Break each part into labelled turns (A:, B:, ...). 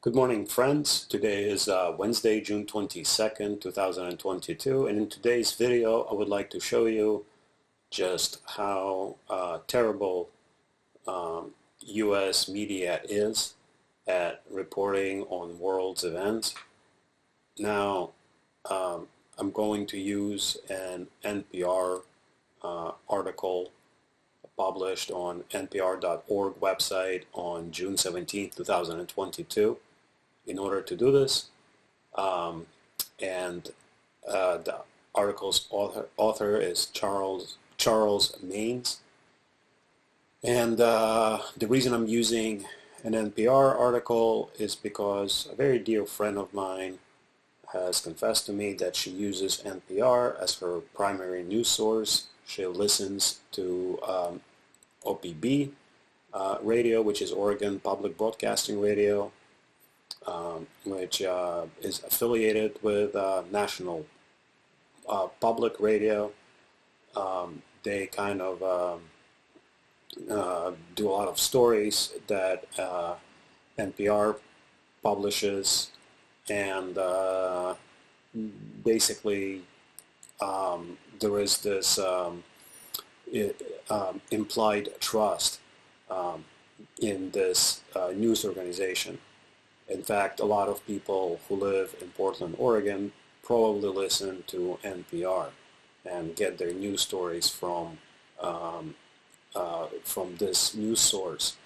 A: Good morning, friends. Today is Wednesday, June 22nd, 2022, and in today's video I would like to show you just how terrible US media is at reporting on world's events. Now, I'm going to use an NPR article published on npr.org website on June 17th, 2022. In order to do this, the article's author is Charles Maines, and the reason I'm using an NPR article is because a very dear friend of mine has confessed to me that she uses NPR as her primary news source. She listens to OPB radio, which is Oregon Public Broadcasting Radio, which is affiliated with National Public Radio. They kind of do a lot of stories that NPR publishes, and basically there is this implied trust in this news organization. In fact, a lot of people who live in Portland, Oregon probably listen to NPR and get their news stories from this news source.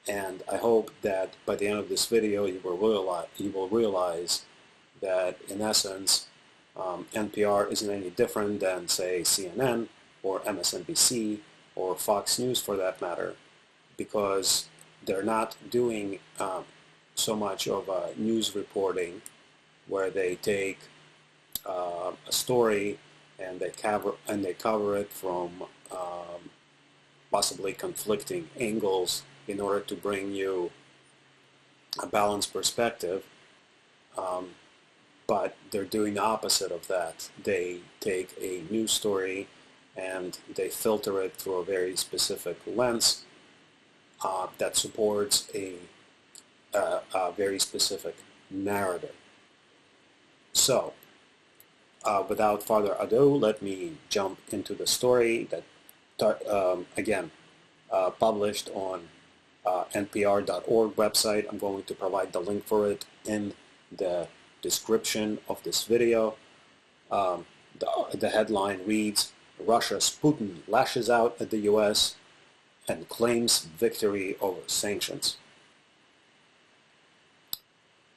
A: And I hope that by the end of this video you will realize that in essence NPR isn't any different than, say, CNN or MSNBC or Fox News for that matter, because they're not doing so much of news reporting where they take a story and they cover it from possibly conflicting angles in order to bring you a balanced perspective, but they're doing the opposite of that. They take a news story and they filter it through a very specific lens that supports a very specific narrative. So, without further ado, let me jump into the story that, again, published on npr.org website. I'm going to provide the link for it in the description of this video. The headline reads, "Russia's Putin lashes out at the U.S. and claims victory over sanctions."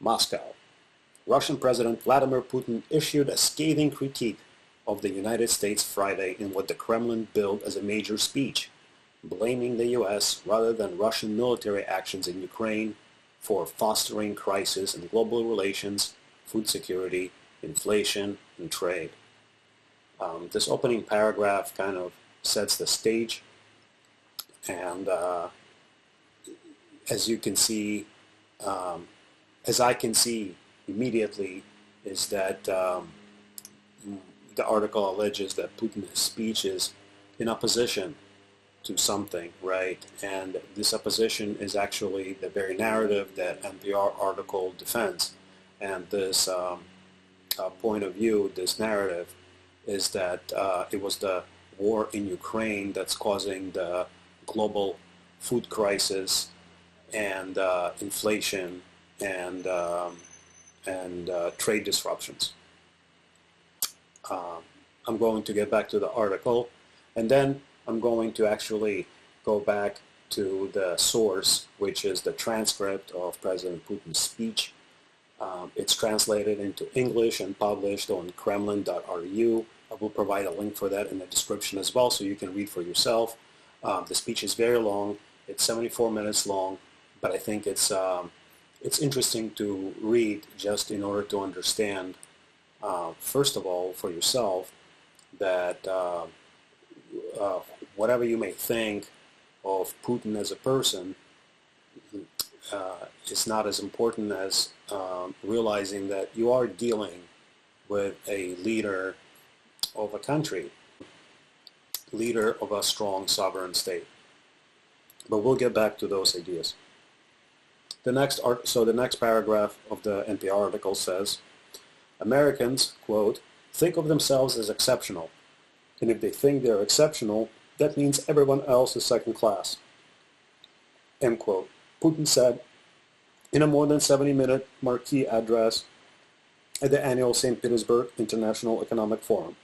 A: Moscow. Russian President Vladimir Putin issued a scathing critique of the United States Friday in what the Kremlin billed as a major speech, blaming the U.S. rather than Russian military actions in Ukraine for fostering crisis in global relations, food security, inflation, and trade. This opening paragraph kind of sets the stage, and as you can see, as I can see immediately, is that the article alleges that Putin's speech is in opposition to something, right? And this opposition is actually the very narrative that NPR article defends. And this point of view, this narrative, is that it was the war in Ukraine that's causing the global food crisis and inflation and trade disruptions. I'm going to get back to the article, and then I'm going to actually go back to the source, which is the transcript of President Putin's speech. It's translated into English and published on kremlin.ru. I will provide a link for that in the description as well, so you can read for yourself. The speech is very long. It's 74 minutes long, but I think it's interesting to read just in order to understand, first of all, for yourself, that whatever you may think of Putin as a person is not as important as realizing that you are dealing with a leader of a country, leader of a strong sovereign state. But we'll get back to those ideas. So the next paragraph of the NPR article says, Americans, quote, think of themselves as exceptional. And if they think they're exceptional, that means everyone else is second class. End quote. Putin said in a more than 70-minute marquee address at the annual St. Petersburg International Economic Forum.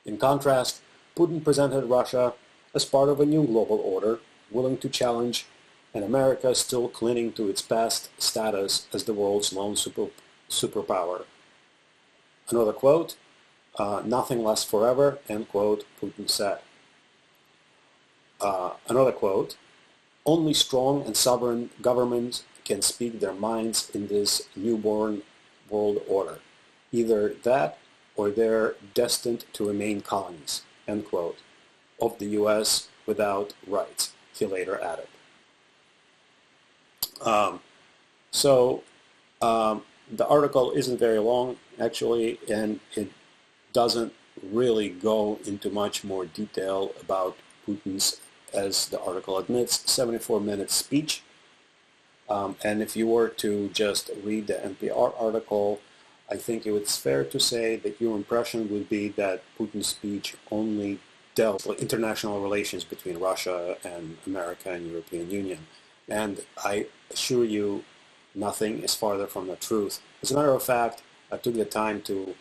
A: In contrast, Putin presented Russia as part of a new global order, willing to challenge, and America still clinging to its past status as the world's lone superpower. Another quote, nothing lasts forever, end quote, Putin said. Another quote, only strong and sovereign governments can speak their minds in this newborn world order. Either that or they're destined to remain colonies, end quote, of the U.S. without rights, he later added. The article isn't very long, actually, and it doesn't really go into much more detail about Putin's, as the article admits, 74-minute speech. And if you were to just read the NPR article, I think it's fair to say that your impression would be that Putin's speech only dealt with international relations between Russia and America and European Union. And I assure you, nothing is farther from the truth. As a matter of fact, I took the time to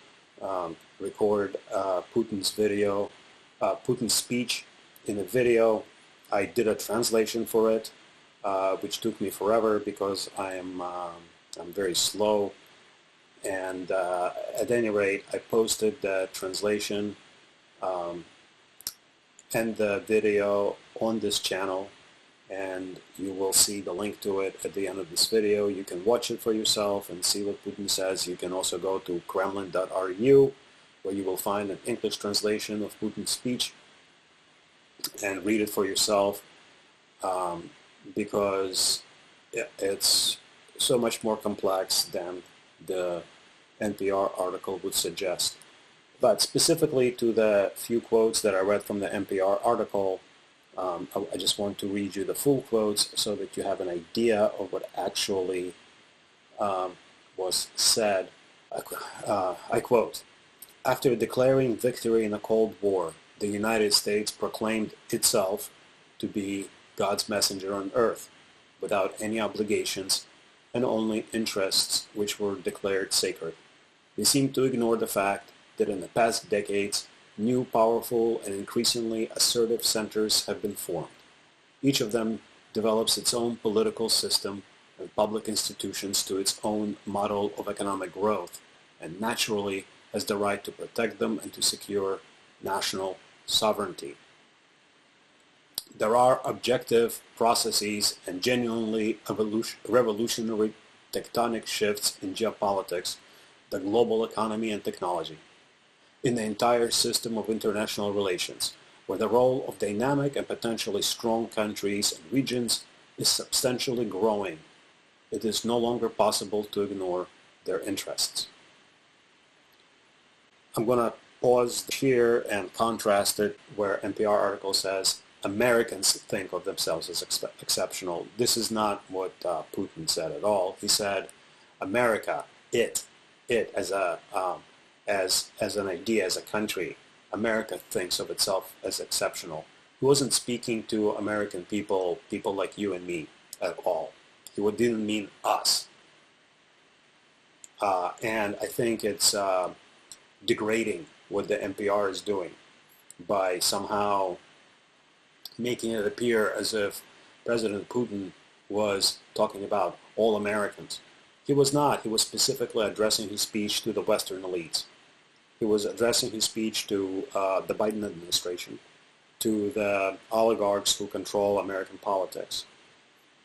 A: record Putin's speech in a video. I did a translation for it, which took me forever because I'm very slow. And at any rate, I posted the translation and the video on this channel, and you will see the link to it at the end of this video. You can watch it for yourself and see what Putin says. You can also go to kremlin.ru, where you will find an English translation of Putin's speech and read it for yourself, because it's so much more complex than the NPR article would suggest. But specifically to the few quotes that I read from the NPR article, I just want to read you the full quotes so that you have an idea of what actually was said. I quote, after declaring victory in a Cold War, the United States proclaimed itself to be God's messenger on earth, without any obligations and only interests which were declared sacred. They seem to ignore the fact that in the past decades, new, powerful, and increasingly assertive centers have been formed. Each of them develops its own political system and public institutions to its own model of economic growth, and naturally has the right to protect them and to secure national sovereignty. There are objective processes and genuinely revolutionary tectonic shifts in geopolitics, the global economy and technology, in the entire system of international relations, where the role of dynamic and potentially strong countries and regions is substantially growing. It is no longer possible to ignore their interests. I'm going to pause here and contrast it where NPR article says Americans think of themselves as exceptional. This is not what Putin said at all. He said America, it as an idea, as a country, America thinks of itself as exceptional. He wasn't speaking to American people like you and me at all. He didn't mean us. And I think it's degrading what the NPR is doing by somehow making it appear as if President Putin was talking about all Americans. He was not. He was specifically addressing his speech to the Western elites. He was addressing his speech to the Biden administration, to the oligarchs who control American politics,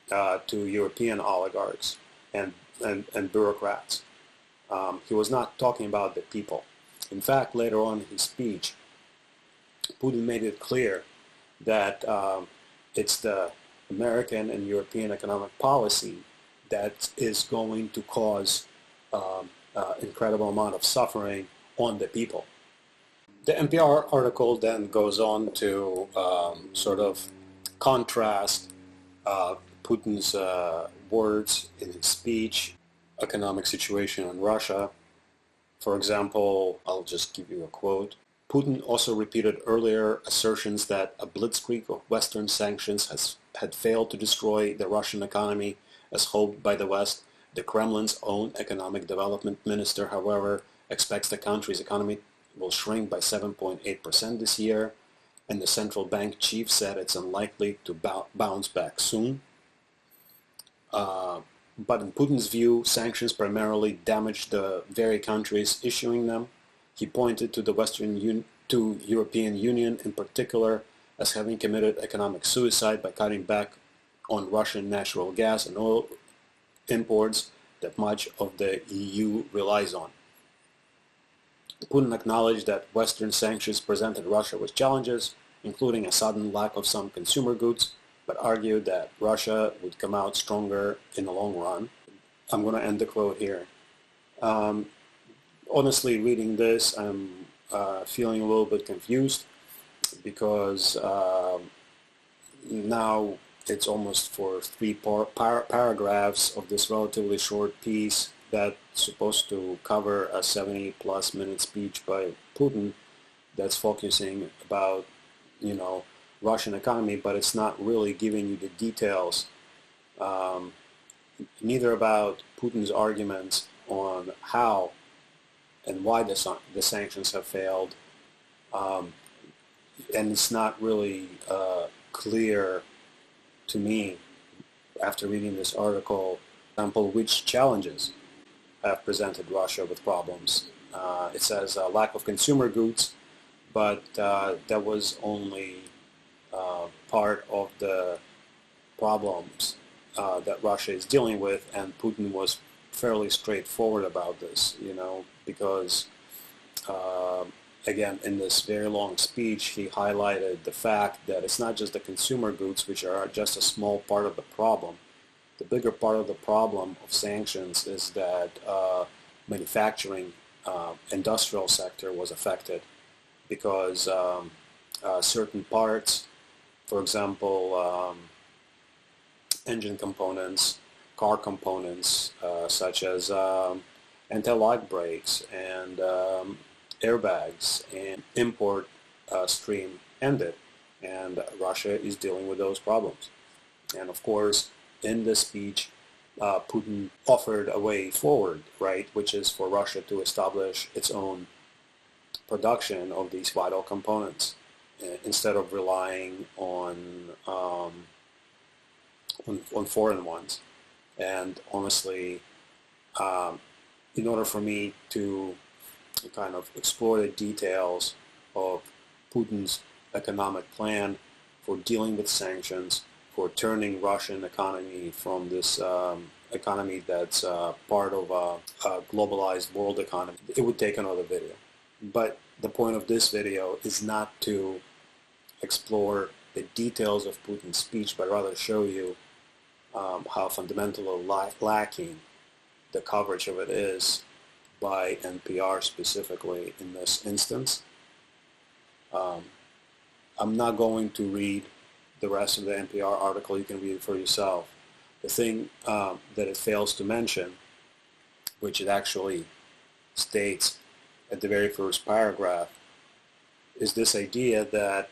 A: to European oligarchs and bureaucrats. He was not talking about the people. In fact, later on in his speech, Putin made it clear that it's the American and European economic policy that is going to cause incredible amount of suffering on the people. The NPR article then goes on to sort of contrast Putin's words in his speech, economic situation in Russia. For example, I'll just give you a quote. Putin also repeated earlier assertions that a blitzkrieg of Western sanctions had failed to destroy the Russian economy as hoped by the West. The Kremlin's own economic development minister, however, expects the country's economy will shrink by 7.8% this year, and the central bank chief said it's unlikely to bounce back soon. But in Putin's view, sanctions primarily damaged the very countries issuing them. He pointed to the European Union in particular as having committed economic suicide by cutting back on Russian natural gas and oil imports that much of the EU relies on. Putin acknowledged that Western sanctions presented Russia with challenges, including a sudden lack of some consumer goods, but argued that Russia would come out stronger in the long run. I'm going to end the quote here. Honestly, reading this, I'm feeling a little bit confused because now it's almost for three paragraphs of this relatively short piece that's supposed to cover a 70-plus minute speech by Putin that's focusing about, Russian economy, but it's not really giving you the details, neither about Putin's arguments on how and why the sanctions have failed, and it's not really clear to me after reading this article, for example, which challenges have presented Russia with problems. It says lack of consumer goods, but that was only part of the problems that Russia is dealing with, and Putin was fairly straightforward about this, because again, in this very long speech, he highlighted the fact that it's not just the consumer goods, which are just a small part of the problem. The bigger part of the problem of sanctions is that manufacturing, industrial sector was affected because certain parts, for example, engine components, car components, such as anti-lock brakes and airbags, and import stream ended, and Russia is dealing with those problems. And of course, in this speech, Putin offered a way forward, right, which is for Russia to establish its own production of these vital components instead of relying on foreign ones. And honestly, in order for me to kind of explore the details of Putin's economic plan for dealing with sanctions, for turning Russian economy from this economy that's part of a globalized world economy, it would take another video. But the point of this video is not to explore the details of Putin's speech, but rather show you how fundamentally lacking the coverage of it is by NPR specifically in this instance. I'm not going to read the rest of the NPR article. You can read it for yourself. The thing that it fails to mention, which it actually states at the very first paragraph, is this idea that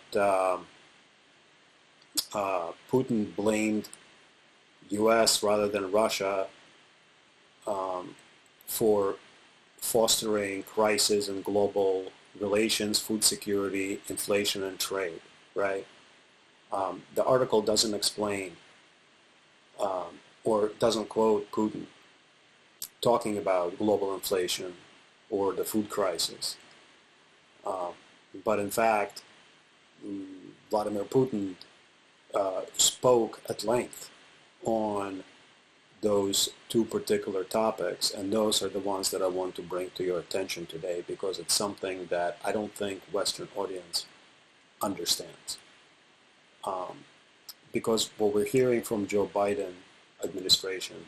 A: Putin blamed U.S. rather than Russia for fostering crisis in global relations, food security, inflation, and trade, right? The article doesn't explain or doesn't quote Putin talking about global inflation or the food crisis. But in fact, Vladimir Putin spoke at length on those two particular topics, and those are the ones that I want to bring to your attention today because it's something that I don't think Western audience understands. Because what we're hearing from Joe Biden administration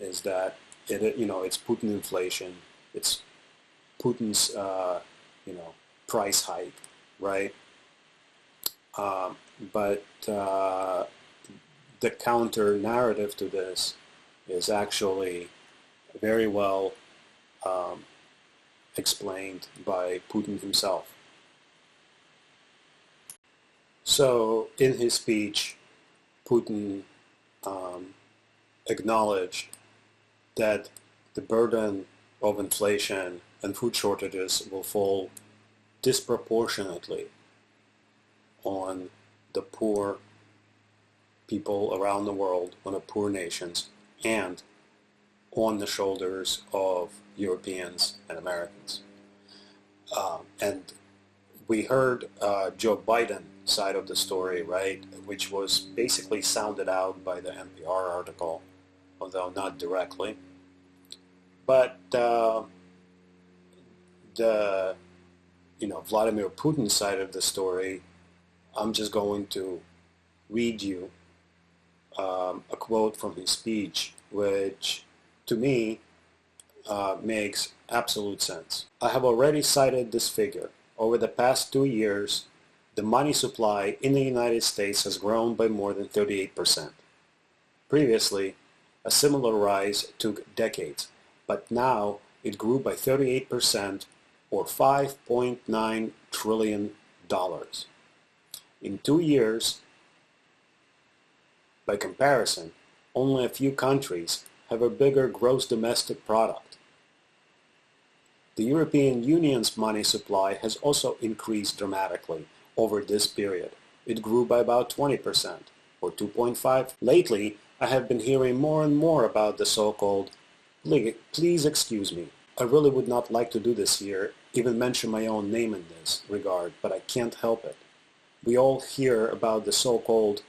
A: is that it's Putin inflation, it's Putin's price hike, right? But the counter narrative to this is actually very well explained by Putin himself. So in his speech, Putin acknowledged that the burden of inflation and food shortages will fall disproportionately on the poor people around the world, on the poor nations, and on the shoulders of Europeans and Americans. And we heard Joe Biden side of the story, right, which was basically sounded out by the NPR article, although not directly. But Vladimir Putin's side of the story, I'm just going to read you a quote from his speech, which to me makes absolute sense. I have already cited this figure. Over the past 2 years, the money supply in the United States has grown by more than 38%. Previously, a similar rise took decades, but now it grew by 38% or $5.9 trillion. In 2 years, by comparison, only a few countries have a bigger gross domestic product. The European Union's money supply has also increased dramatically over this period. It grew by about 20%, or 2.5. Lately, I have been hearing more and more about the so-called, please excuse me, I really would not like to do this here, even mention my own name in this regard, but I can't help it. We all hear about the so-called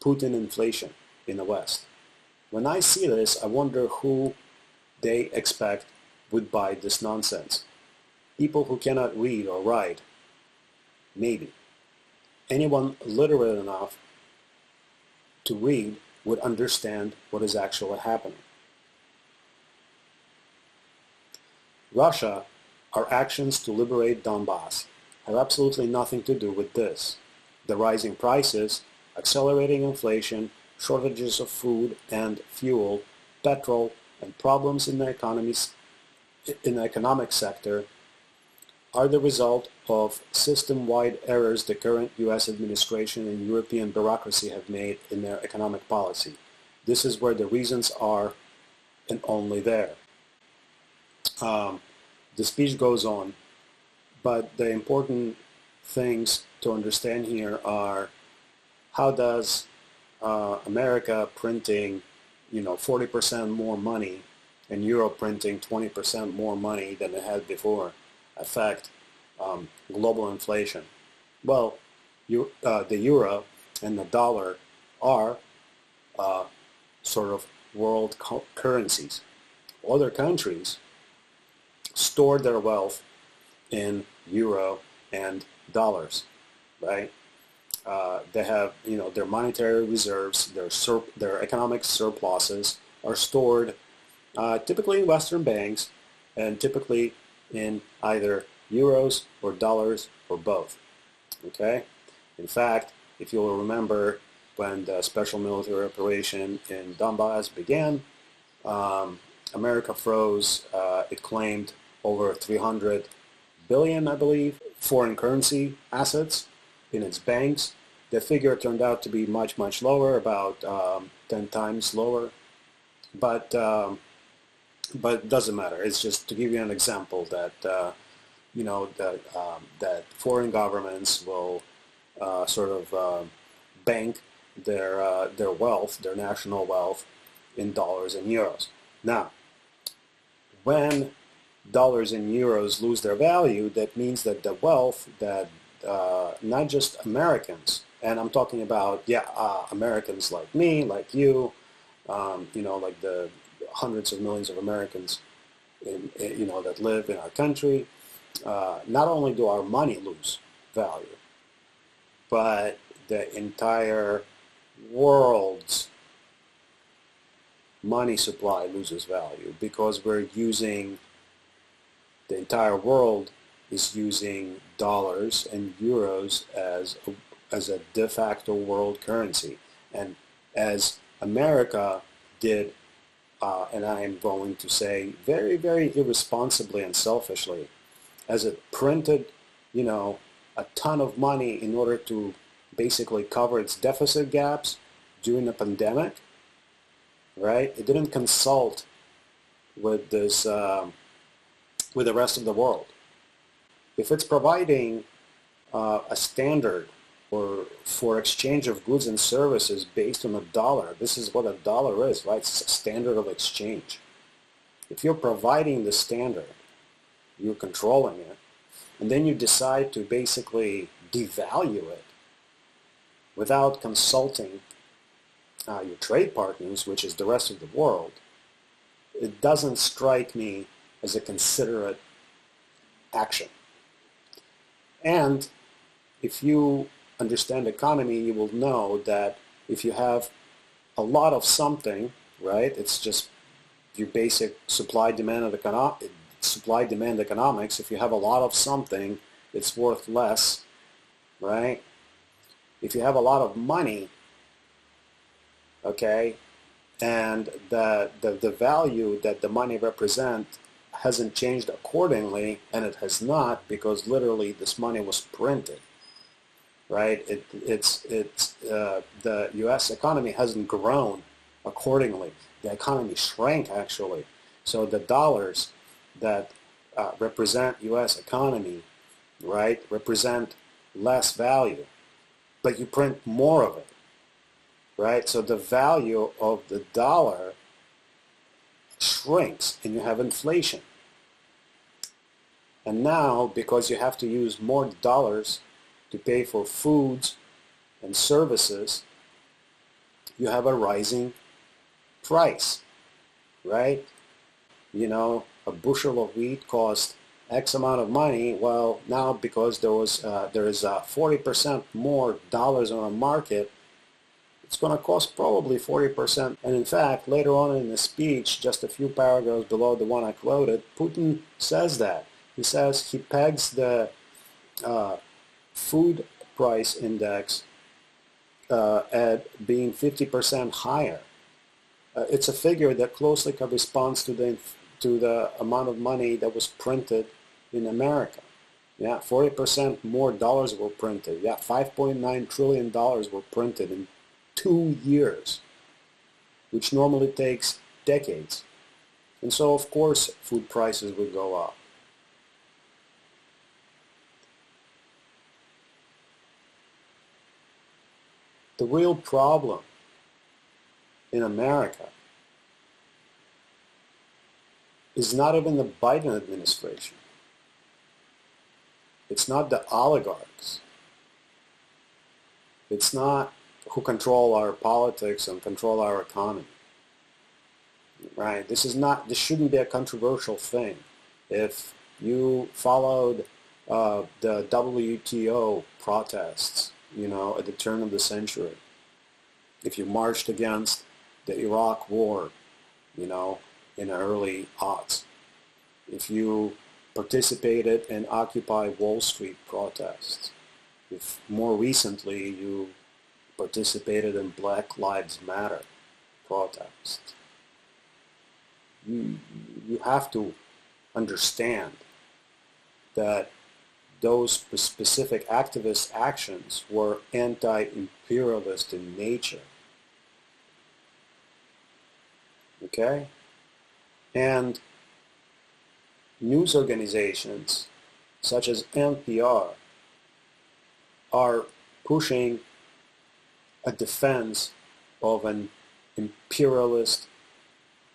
A: Putin inflation in the West. When I see this, I wonder who they expect would buy this nonsense. People who cannot read or write? Maybe. Anyone literate enough to read would understand what is actually happening. Russia, our actions to liberate Donbass, have absolutely nothing to do with this. The rising prices, accelerating inflation, shortages of food and fuel, petrol, and problems in the economic sector are the result of system-wide errors the current U.S. administration and European bureaucracy have made in their economic policy. This is where the reasons are, and only there. The speech goes on, but the important things to understand here are how does America printing 40% more money and Europe printing 20% more money than it had before affect global inflation? Well, the euro and the dollar are sort of world currencies. Other countries store their wealth in euro and dollars, right? They have, their monetary reserves, their economic surpluses are stored typically in Western banks and typically in either euros or dollars or both, okay? In fact, if you'll remember when the special military operation in Donbass began, America froze, it claimed over 300 billion, I believe, foreign currency assets in its banks. The figure turned out to be much, much lower, about 10 times lower. But it doesn't matter. It's just to give you an example that, that foreign governments will sort of bank their wealth, their national wealth, in dollars and euros. Now, when dollars and euros lose their value, that means that the wealth that not just Americans, and I'm talking about, Americans like me, like you, like the hundreds of millions of Americans that live in our country, not only do our money lose value, but the entire world's money supply loses value because we're using, the entire world is using dollars and euros as a de facto world currency. And as America did, and I am going to say very, very irresponsibly and selfishly, as it printed, a ton of money in order to basically cover its deficit gaps during the pandemic, right? It didn't consult with this, with the rest of the world. If it's providing a standard for exchange of goods and services based on a dollar, this is what a dollar is, right? It's a standard of exchange. If you're providing the standard, you're controlling it, and then you decide to basically devalue it without consulting your trade partners, which is the rest of the world, it doesn't strike me as a considerate action. And if you understand economy, you will know that if you have a lot of something, right, it's just your basic supply-demand economics. If you have a lot of something, it's worth less, right? If you have a lot of money, okay, and the value that the money represents hasn't changed accordingly, and it has not, because literally this money was printed, right? The U.S. economy hasn't grown accordingly. The economy shrank, actually. So the dollars that represent U.S. economy, right, represent less value, but you print more of it, right? So the value of the dollar shrinks, and you have inflation. And now, because you have to use more dollars to pay for foods and services, you have a rising price, right? A bushel of wheat cost X amount of money. Well, now because there is 40% more dollars on the market, it's going to cost probably 40%. And in fact, later on in the speech, just a few paragraphs below the one I quoted, Putin says that. He says he pegs the food price index at being 50% higher. It's a figure that closely corresponds to the amount of money that was printed in America. Yeah, 40% more dollars were printed. Yeah, $5.9 trillion were printed in 2 years, which normally takes decades. And so, of course, food prices would go up. The real problem in America is not even the Biden administration. It's not the oligarchs. It's not who control our politics and control our economy. Right? This shouldn't be a controversial thing. If you followed the WTO protests, at the turn of the century, if you marched against the Iraq War, in the early aughts, if you participated in Occupy Wall Street protests, if more recently you participated in Black Lives Matter protests, you have to understand that those specific activist actions were anti-imperialist in nature. Okay? And news organizations such as NPR are pushing a defense of an imperialist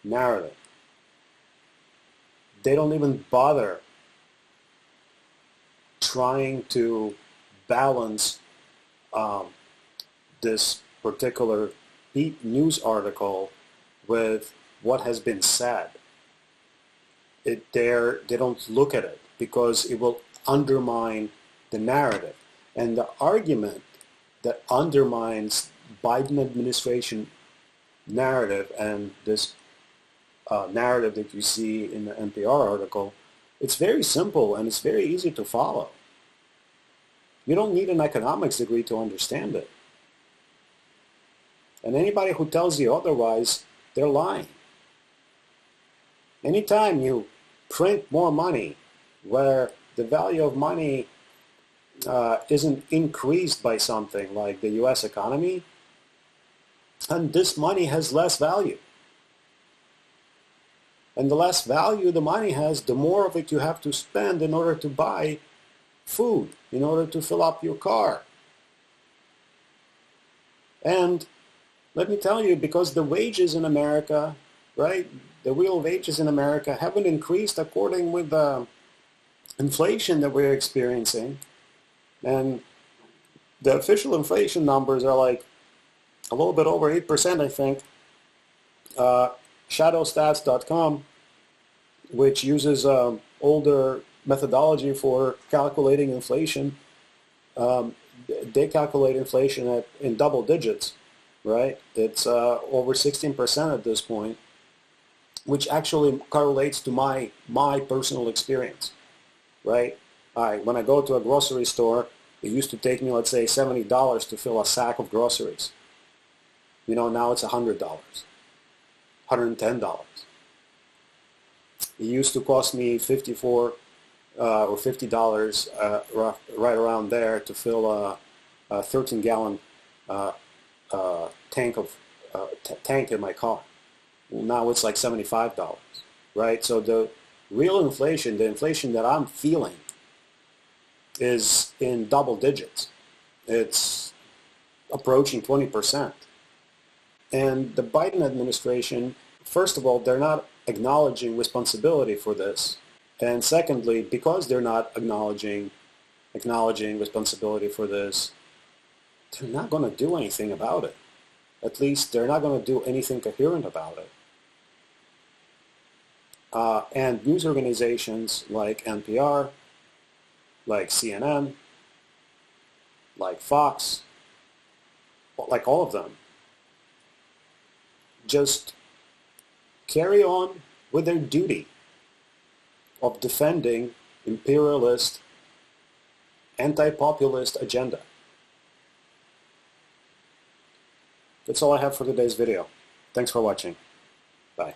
A: narrative. They don't even bother trying to balance this particular news article with what has been said. They don't look at it because it will undermine the narrative. And the argument that undermines Biden administration narrative and this narrative that you see in the NPR article, it's very simple and it's very easy to follow. You don't need an economics degree to understand it. And anybody who tells you otherwise, they're lying. Anytime you print more money where the value of money isn't increased by something like the US economy, and this money has less value. And the less value the money has, the more of it you have to spend in order to buy food, in order to fill up your car. And let me tell you, because the wages in America, right, the real wages in America haven't increased according with the inflation that we're experiencing. And the official inflation numbers are like a little bit over 8%, I think. Shadowstats.com, which uses older methodology for calculating inflation, they calculate inflation in double digits, right? It's over 16% at this point, which actually correlates to my personal experience, right? When I go to a grocery store, it used to take me, let's say, $70 to fill a sack of groceries. You know, now it's $100, $110. It used to cost me $54 or $50 right around there to fill a 13-gallon tank in my car. Now it's like $75, right? So the real inflation, the inflation that I'm feeling, is in double digits. It's approaching 20%. And the Biden administration, first of all, they're not acknowledging responsibility for this. And secondly, because they're not acknowledging responsibility for this, they're not going to do anything about it. At least they're not going to do anything coherent about it. And news organizations like NPR, like CNN, like Fox, like all of them, just carry on with their duty of defending imperialist, anti-populist agenda. That's all I have for today's video. Thanks for watching. Bye.